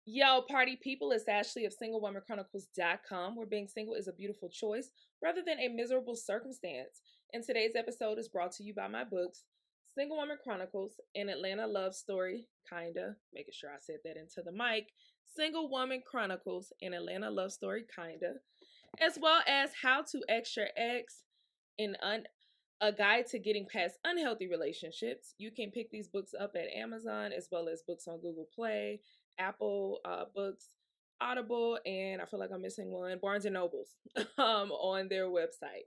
Yo, party people, it's Ashley of SingleWomanChronicles.com, where being single is a beautiful choice rather than a miserable circumstance. And today's episode is brought to you by my books, Single Woman Chronicles, An Atlanta Love Story, kinda, making sure I said that into the mic, Single Woman Chronicles, An Atlanta Love Story, kinda, as well as How to X Your Ex, a guide to getting past unhealthy relationships. You can pick these books up at Amazon as well as books on Google Play, Apple Books, Audible, and I feel like I'm missing one, Barnes and Nobles, on their website.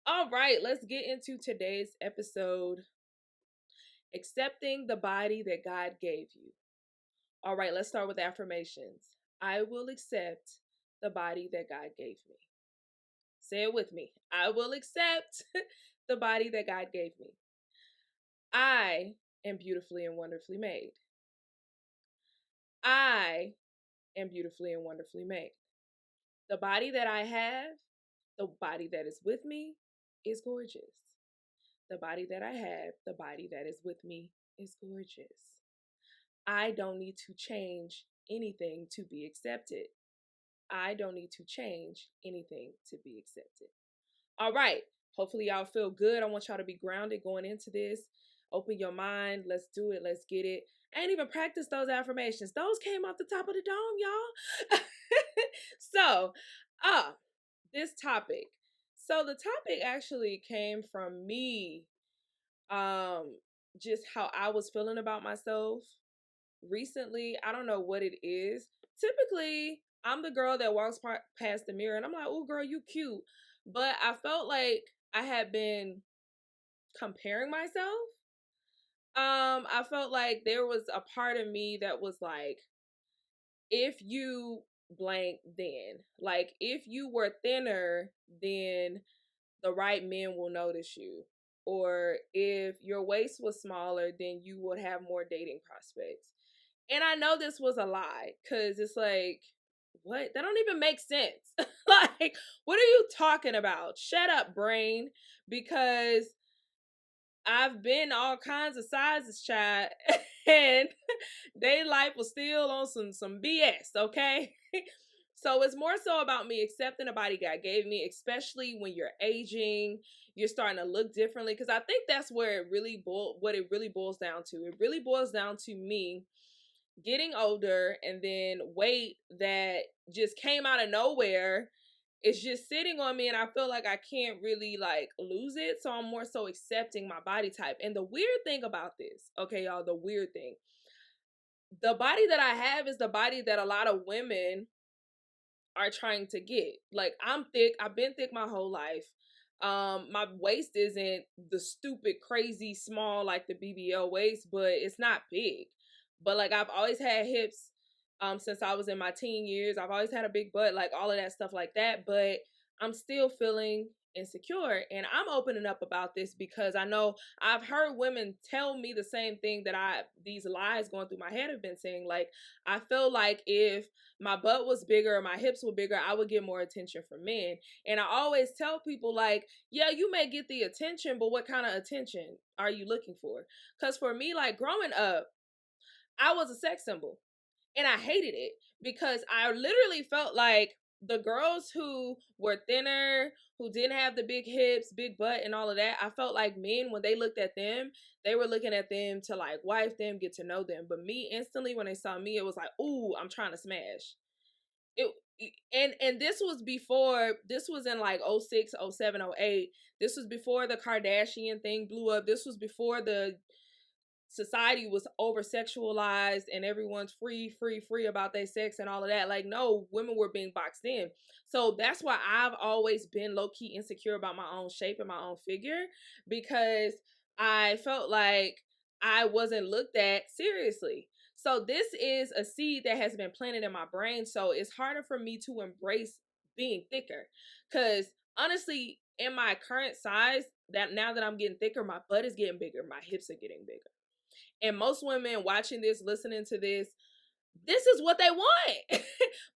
All right, let's get into today's episode. Accepting the body that God gave you. All right, let's start with affirmations. I will accept the body that God gave me. Say it with me. I will accept the body that God gave me. I am beautifully and wonderfully made. I am beautifully and wonderfully made. The body that I have, the body that is with me, is gorgeous. The body that I have, the body that is with me, is gorgeous. I don't need to change anything to be accepted. I don't need to change anything to be accepted. All right. Hopefully y'all feel good. I want y'all to be grounded going into this. Open your mind. Let's do it. Let's get it. I ain't even practiced those affirmations. Those came off the top of the dome, y'all. So, this topic. So the topic actually came from me, just how I was feeling about myself recently. I don't know what it is. Typically, I'm the girl that walks past the mirror and I'm like, oh, girl, you cute. But I felt like I had been comparing myself. I felt like there was a part of me that was like, if you blank, then like if you were thinner, then the right men will notice you. Or if your waist was smaller, then you would have more dating prospects. And I know this was a lie, because it's like, what? That don't even make sense. Like, what are you talking about? Shut up, brain. Because I've been all kinds of sizes, child, and their life was still on some BS, okay? So it's more so about me accepting the body God gave me, especially when you're aging, you're starting to look differently. Because I think that's where what it really boils down to. It really boils down to me getting older, and then weight that just came out of nowhere is just sitting on me, and I feel like I can't really like lose it. So I'm more so accepting my body type. And the weird thing about this, okay, y'all, the weird thing, the body that I have is the body that a lot of women are trying to get. Like, I'm thick. I've been thick my whole life. My waist isn't the stupid, crazy small like the BBL waist, but it's not big. But like, I've always had hips since I was in my teen years. I've always had a big butt, like all of that stuff like that. But I'm still feeling insecure, and I'm opening up about this because I know I've heard women tell me the same thing that these lies going through my head have been saying. Like, I feel like if my butt was bigger or my hips were bigger, I would get more attention from men. And I always tell people, like, yeah, you may get the attention, but what kind of attention are you looking for? Because for me, like, growing up, I was a sex symbol, and I hated it because I literally felt like the girls who were thinner, who didn't have the big hips, big butt, and all of that, I felt like men, when they looked at them, they were looking at them to like wife them, get to know them. But me, instantly when they saw me, it was like, ooh, I'm trying to smash. It and this was in like 06, 07, 08. This was before the Kardashian thing blew up. This was before the society was over sexualized and everyone's free about their sex and all of that. Like, no, women were being boxed in. So that's why I've always been low-key insecure about my own shape and my own figure, because I felt like I wasn't looked at seriously. So this is a seed that has been planted in my brain. So it's harder for me to embrace being thicker, because honestly, in my current size, that now that I'm getting thicker, my butt is getting bigger, my hips are getting bigger. And most women watching this, listening to this is what they want.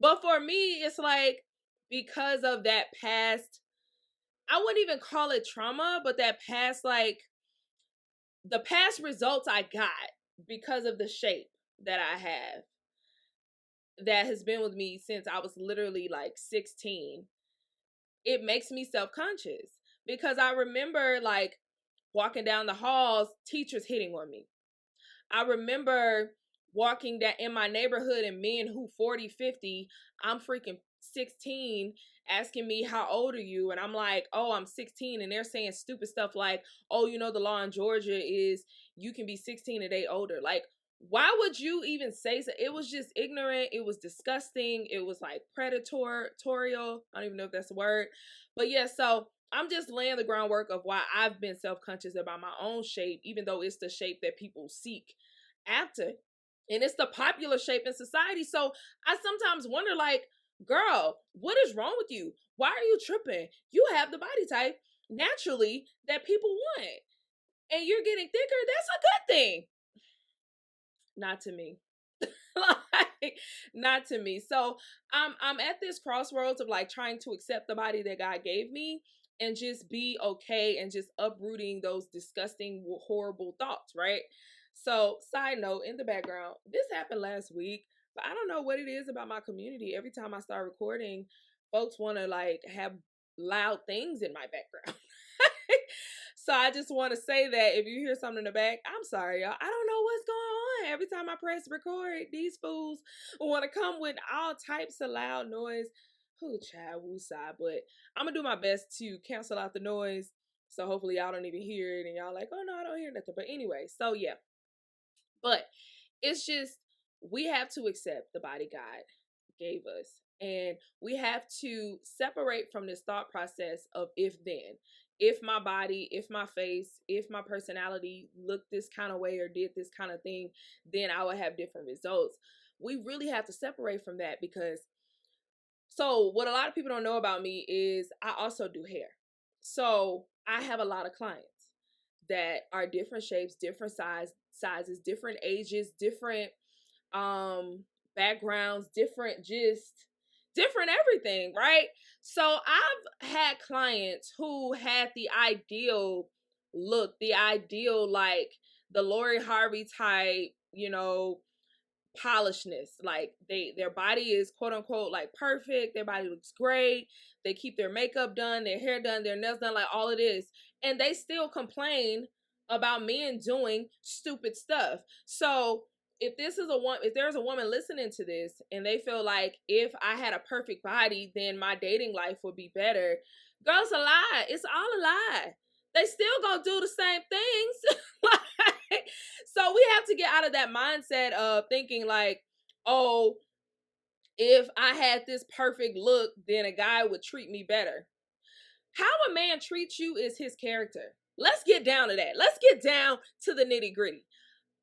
But for me, it's like, because of that past, I wouldn't even call it trauma, but that past, like, the past results I got because of the shape that I have. that has been with me since I was literally like 16, it makes me self-conscious because I remember like walking down the halls, teachers hitting on me. I remember walking that in my neighborhood and men who 40, 50, I'm freaking 16, asking me, how old are you? And I'm like, oh, I'm 16. And they're saying stupid stuff like, oh, you know, the law in Georgia is you can be 16 a day older. Like, why would you even say so? It was just ignorant. It was disgusting. It was like predatorial. I don't even know if that's a word. But yeah, so I'm just laying the groundwork of why I've been self-conscious about my own shape, even though it's the shape that people seek after. And it's the popular shape in society. So I sometimes wonder, like, girl, what is wrong with you? Why are you tripping? You have the body type naturally that people want. And you're getting thicker. That's a good thing. Not to me. Like, not to me. So I'm at this crossroads of like trying to accept the body that God gave me and just be okay and just uprooting those disgusting, horrible thoughts, right? So, side note in the background, this happened last week, but I don't know what it is about my community. Every time I start recording, folks want to like have loud things in my background. So I just want to say that if you hear something in the back, I'm sorry, y'all. I don't know what's going on. Every time I press record, these fools want to come with all types of loud noise. Who child woosah, but I'm gonna do my best to cancel out the noise. So hopefully y'all don't even hear it and y'all like, oh no, I don't hear nothing. But anyway, so yeah. But it's just we have to accept the body God gave us. And we have to separate from this thought process of if then. If my body, if my face, if my personality looked this kind of way or did this kind of thing, then I would have different results. We really have to separate from that because so what a lot of people don't know about me is I also do hair. So I have a lot of clients that are different shapes, different sizes, different ages, different backgrounds, different everything, right? So I've had clients who had the ideal look, the ideal like the Lori Harvey type, you know, polishedness. Like their body is quote unquote like perfect, their body looks great, they keep their makeup done, their hair done, their nails done, like all of this, and they still complain about men doing stupid stuff. So if there's a woman listening to this and they feel like if I had a perfect body then my dating life would be better, girl, it's a lie. It's all a lie. They still gonna do the same things. Like, so we have to get out of that mindset of thinking like, oh, if I had this perfect look, then a guy would treat me better. How a man treats you is his character. Let's get down to that. Let's get down to the nitty gritty.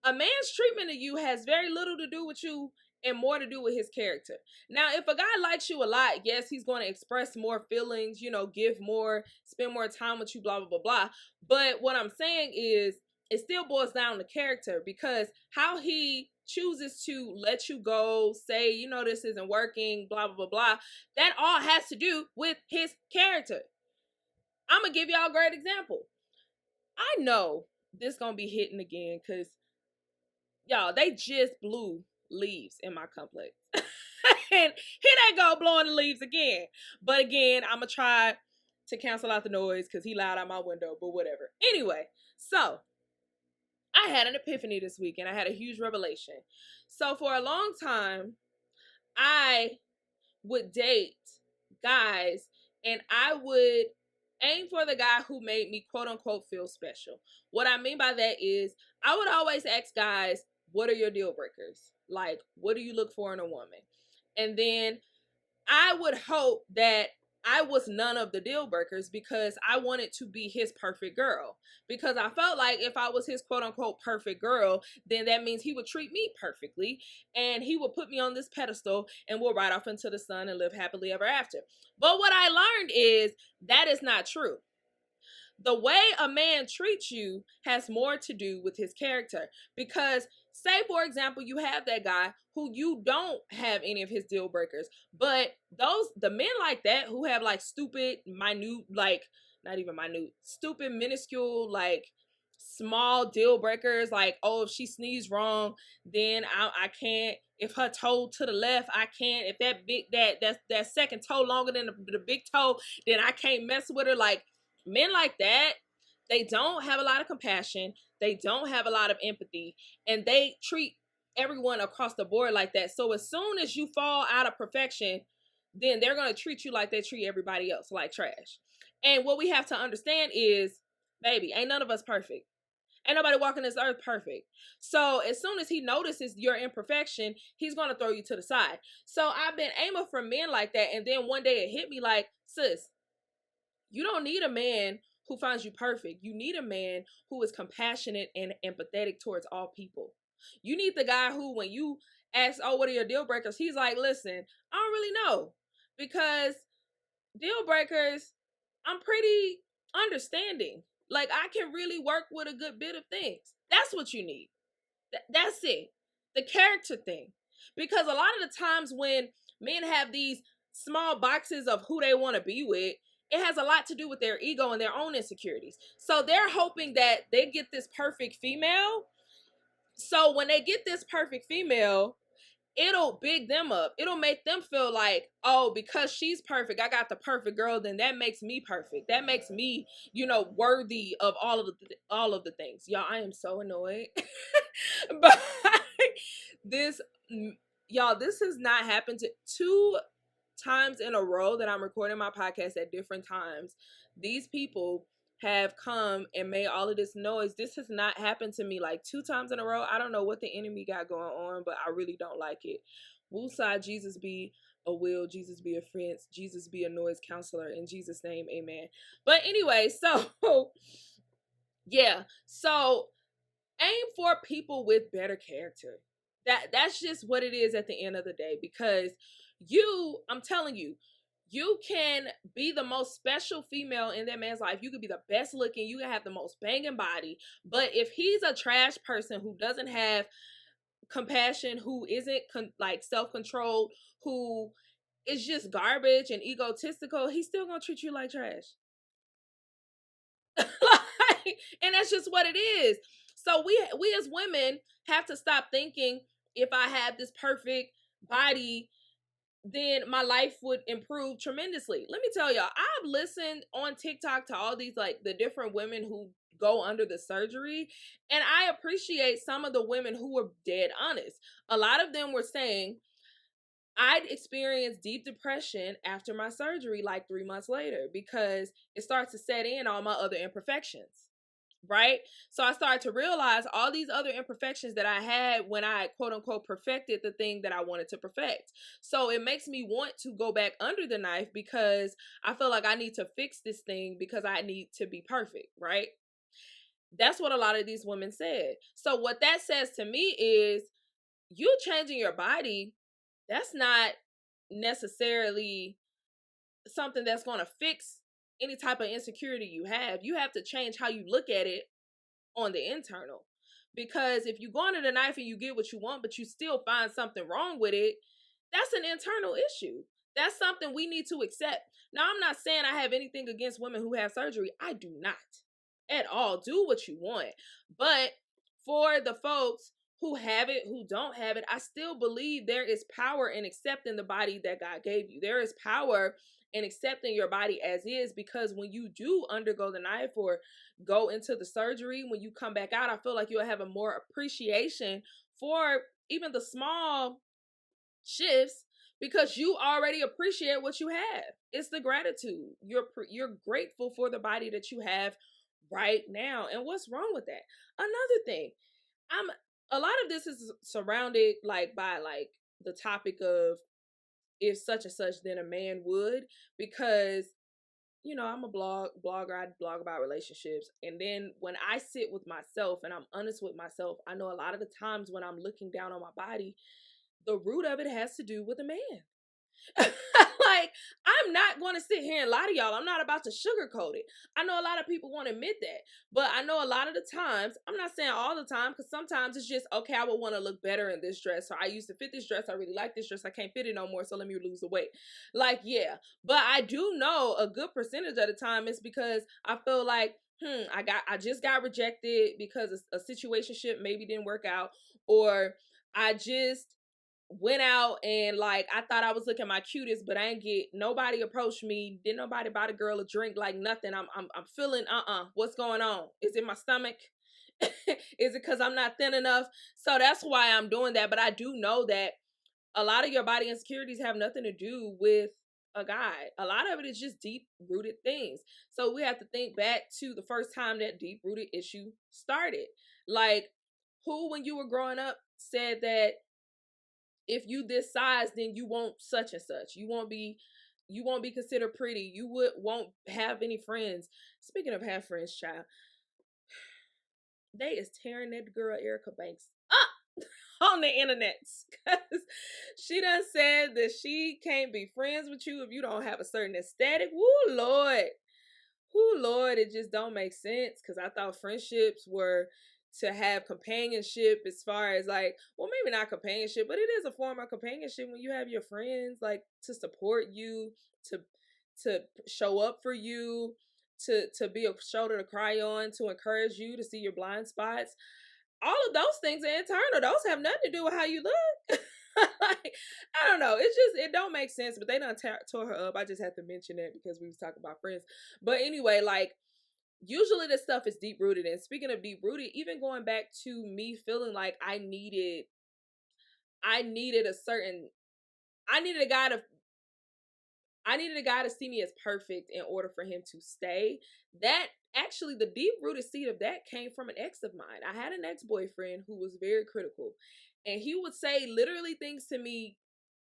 A man's treatment of you has very little to do with you and more to do with his character. Now, if a guy likes you a lot, yes, he's going to express more feelings, you know, give more, spend more time with you, blah, blah, blah, blah. But what I'm saying is it still boils down to character because how he chooses to let you go, say, you know, this isn't working, blah, blah, blah, blah, that all has to do with his character. I'm going to give y'all a great example. I know this going to be hitting again because y'all, they just blew leaves in my complex. And here they go blowing the leaves again. But again, I'm going to try to cancel out the noise because he loud out my window, but whatever. Anyway, so I had an epiphany this week and I had a huge revelation. So for a long time, I would date guys and I would aim for the guy who made me quote unquote feel special. What I mean by that is I would always ask guys, what are your deal breakers? Like, what do you look for in a woman? And then I would hope that I was none of the deal breakers because I wanted to be his perfect girl. Because I felt like if I was his quote unquote perfect girl, then that means he would treat me perfectly and he would put me on this pedestal and we'll ride off into the sun and live happily ever after. But what I learned is that is not true. The way a man treats you has more to do with his character. Because say, for example, you have that guy who you don't have any of his deal breakers, but the men like that who have like stupid, minute, like not even minute, stupid, minuscule, like small deal breakers, like, oh, if she sneezed wrong, then I can't, If her toe to the left, I can't. If that second toe longer than the big toe, then I can't mess with her. Like, men like that, they don't have a lot of compassion. They don't have a lot of empathy, and they treat everyone across the board like that. So as soon as you fall out of perfection, then they're going to treat you like they treat everybody else, like trash. And what we have to understand is, baby, ain't none of us perfect. Ain't nobody walking this earth perfect. So as soon as he notices your imperfection, he's going to throw you to the side. So I've been aiming for men like that. And then one day it hit me like, sis, you don't need a man who finds you perfect. You need a man who is compassionate and empathetic towards all people. You need the guy who, when you ask, oh, what are your deal breakers? He's like, listen, I don't really know. Because deal breakers, I'm pretty understanding. Like, I can really work with a good bit of things. That's what you need. That's it. The character thing. Because a lot of the times when men have these small boxes of who they want to be with, it has a lot to do with their ego and their own insecurities. So they're hoping that they get this perfect female. So when they get this perfect female, it'll big them up. It'll make them feel like, oh, because she's perfect, I got the perfect girl, then that makes me perfect. That makes me, worthy of all of the things. Y'all, I am so annoyed. But this y'all, this has not happened to 2 times in a row that I'm recording my podcast at different times. These people have come and made all of this noise. This has not happened to me like 2 times in a row. I don't know what the enemy got going on, but I really don't like it. Woosah, Jesus be a will, Jesus be a friend, Jesus be a noise counselor. In Jesus' name, amen. But anyway, so yeah. So aim for people with better character. That's just what it is at the end of the day. Because I'm telling you, you can be the most special female in that man's life. You could be the best looking. You can have the most banging body. But if he's a trash person who doesn't have compassion, who isn't self-controlled, who is just garbage and egotistical, he's still gonna treat you like trash. And that's just what it is. So we as women have to stop thinking, if I have this perfect body, then my life would improve tremendously. Let me tell y'all, I've listened on TikTok to all these, like, the different women who go under the surgery, and I appreciate some of the women who were dead honest. A lot of them were saying, I'd experienced deep depression after my surgery like 3 months later, because it starts to set in all my other imperfections. Right? So I started to realize all these other imperfections that I had when I quote unquote perfected the thing that I wanted to perfect. So it makes me want to go back under the knife, because I feel like I need to fix this thing because I need to be perfect, right? That's what a lot of these women said. So what that says to me is, you changing your body, that's not necessarily something that's going to fix any type of insecurity you have. You have to change how you look at it on the internal. Because if you go under the knife and you get what you want, but you still find something wrong with it, that's an internal issue. That's something we need to accept. Now, I'm not saying I have anything against women who have surgery. I do not at all. Do what you want. But for the folks who have it, who don't have it, I still believe there is power in accepting the body that God gave you. There is power in accepting your body as is, because when you do undergo the knife or go into the surgery, when you come back out, I feel like you'll have a more appreciation for even the small shifts, because you already appreciate what you have. It's the gratitude. You're grateful for the body that you have right now. And what's wrong with that? Another thing, a lot of this is surrounded by the topic of, if such and such, then a man would, because I'm a blogger. I blog about relationships. And then when I sit with myself and I'm honest with myself, I know a lot of the times when I'm looking down on my body, the root of it has to do with a man. Like, I'm not going to sit here and lie to y'all. I'm not about to sugarcoat it. I know a lot of people won't admit that, but I know a lot of the times, I'm not saying all the time, because sometimes it's just, okay, I would want to look better in this dress. So I used to fit this dress. I really like this dress. I can't fit it no more. So let me lose the weight. Like, yeah. But I do know a good percentage of the time it's because I feel like, I just got rejected because a situationship maybe didn't work out, or I just went out and like I thought I was looking my cutest, but I ain't get nobody approached me. Didn't nobody buy the girl a drink, like nothing. I'm feeling what's going on? Is it my stomach? Is it because I'm not thin enough? So that's why I'm doing that. But I do know that a lot of your body insecurities have nothing to do with a guy. A lot of it is just deep rooted things. So we have to think back to the first time that deep rooted issue started. Like, who, when you were growing up, said that if you this size, then you won't such and such. You won't be considered pretty. You won't have any friends. Speaking of have friends, child, they is tearing that girl Erica Banks up on the internet because she done said that she can't be friends with you if you don't have a certain aesthetic. Woo, Lord. Woo, Lord, it just don't make sense because I thought friendships were to have companionship as far as like, well, maybe not companionship, but it is a form of companionship when you have your friends like to support you, to show up for you, to be a shoulder to cry on, to encourage you, to see your blind spots. All of those things are internal. Those have nothing to do with how you look. Like, I don't know. It's just, it don't make sense, but they done tore her up. I just had to mention it because we was talking about friends. But anyway, like, usually this stuff is deep rooted. And speaking of deep rooted, even going back to me feeling like I needed a certain, I needed a guy to see me as perfect in order for him to stay. That actually, the deep rooted seed of that came from an ex of mine. I had an ex-boyfriend who was very critical, and he would say literally things to me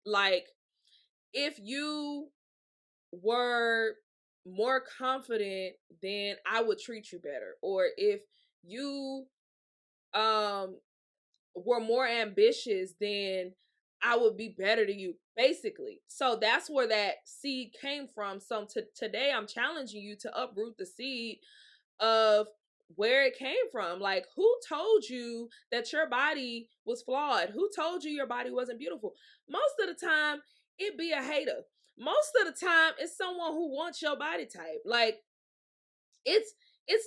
like, if you were more confident, then I would treat you better. Or if you were more ambitious, then I would be better to you, basically. So that's where that seed came from. So today I'm challenging you to uproot the seed of where it came from. Like, who told you that your body was flawed? Who told you your body wasn't beautiful? Most of the time, it be a hater. Most of the time, it's someone who wants your body type. Like, it's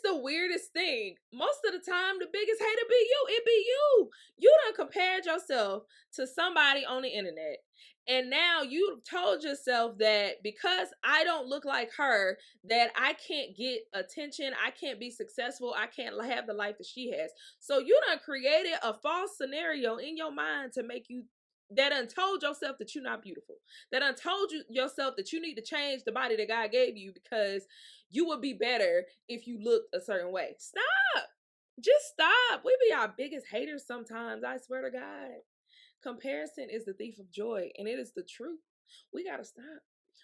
the weirdest thing. Most of the time, the biggest hater be you. It be you. You done compared yourself to somebody on the internet. And now you've told yourself that because I don't look like her, that I can't get attention, I can't be successful, I can't have the life that she has. So you done created a false scenario in your mind to make you, that done told yourself that you're not beautiful. That done told you yourself that you need to change the body that God gave you because you would be better if you looked a certain way. Stop. Just stop. We be our biggest haters sometimes. I swear to God. Comparison is the thief of joy, and it is the truth. We got to stop.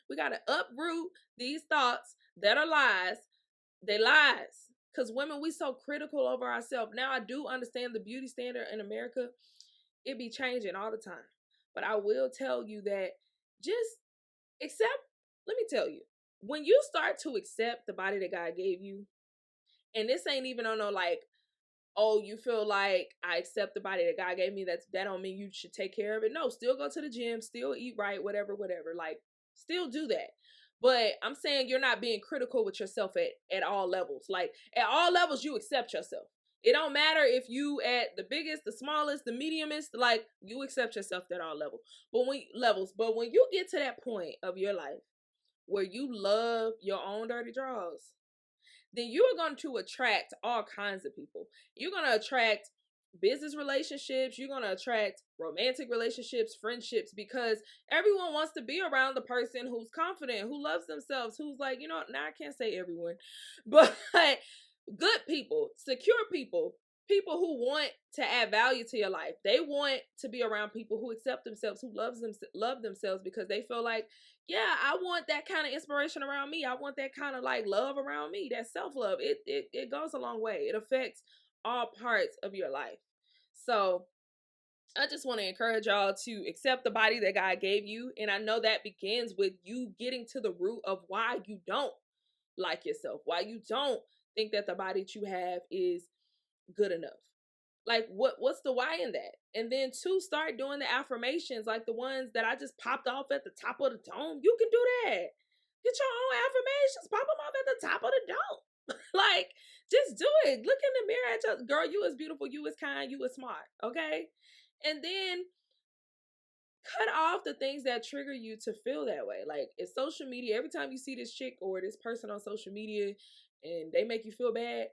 We got to uproot these thoughts that are lies. They lies. Because women, we so critical over ourselves. Now, I do understand the beauty standard in America. It be changing all the time. But I will tell you that just accept, let me tell you, when you start to accept the body that God gave you, and this ain't even on no like, oh, you feel like I accept the body that God gave me, that don't mean you should take care of it. No, still go to the gym, still eat right, whatever. Like, still do that. But I'm saying you're not being critical with yourself at all levels. Like, at all levels, you accept yourself. It don't matter if you at the biggest, the smallest, the mediumest, like, you accept yourself at all levels. But when you get to that point of your life where you love your own dirty draws, then you are going to attract all kinds of people. You're going to attract business relationships. You're going to attract romantic relationships, friendships, because everyone wants to be around the person who's confident, who loves themselves, who's like, now I can't say everyone, but good people, secure people, people who want to add value to your life. They want to be around people who accept themselves, who love themselves, because they feel like, yeah, I want that kind of inspiration around me. I want that kind of like love around me. That self-love, it goes a long way. It affects all parts of your life. So I just want to encourage y'all to accept the body that God gave you. And I know that begins with you getting to the root of why you don't like yourself, why you don't think that the body that you have is good enough. Like, what's the why in that? And then to start doing the affirmations, like the ones that I just popped off at the top of the dome. You can do that. Get your own affirmations, pop them off at the top of the dome. Like, just do it. Look in the mirror at your girl. You is beautiful. You is kind. You is smart. Okay. And then cut off the things that trigger you to feel that way. Like, if social media, every time you see this chick or this person on social media and they make you feel bad,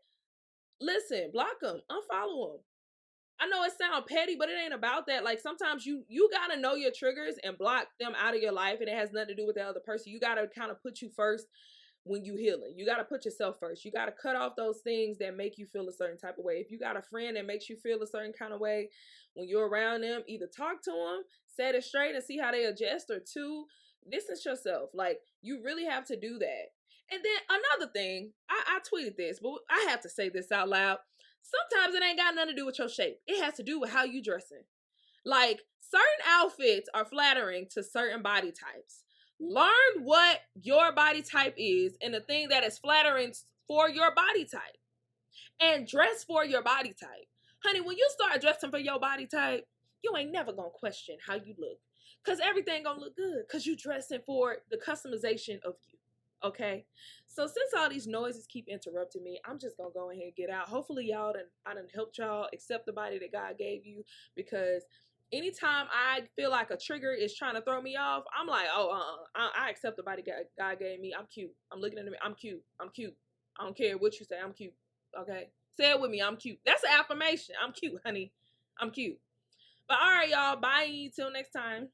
listen, block them, unfollow them. I know it sounds petty, but it ain't about that. Like, sometimes you gotta know your triggers and block them out of your life, and it has nothing to do with the other person. You gotta kind of put you first when you healing. You gotta put yourself first. You gotta cut off those things that make you feel a certain type of way. If you got a friend that makes you feel a certain kind of way, when you're around them, either talk to them, set it straight, and see how they adjust, or two, distance yourself. Like, you really have to do that. And then another thing, I tweeted this, but I have to say this out loud. Sometimes it ain't got nothing to do with your shape. It has to do with how you dressing. Like, certain outfits are flattering to certain body types. Learn what your body type is and the thing that is flattering for your body type. And dress for your body type. Honey, when you start dressing for your body type, you ain't never gonna question how you look. Because everything gonna look good. Because you dressing for the customization of you. Okay? So since all these noises keep interrupting me, I'm just gonna go ahead and get out. Hopefully I done helped y'all accept the body that God gave you, because anytime I feel like a trigger is trying to throw me off, I'm like, I accept the body God gave me. I'm cute. I'm looking at me. I'm cute. I'm cute. I don't care what you say. I'm cute. Okay? Say it with me. I'm cute. That's an affirmation. I'm cute, honey. I'm cute. But all right, y'all. Bye. Till next time.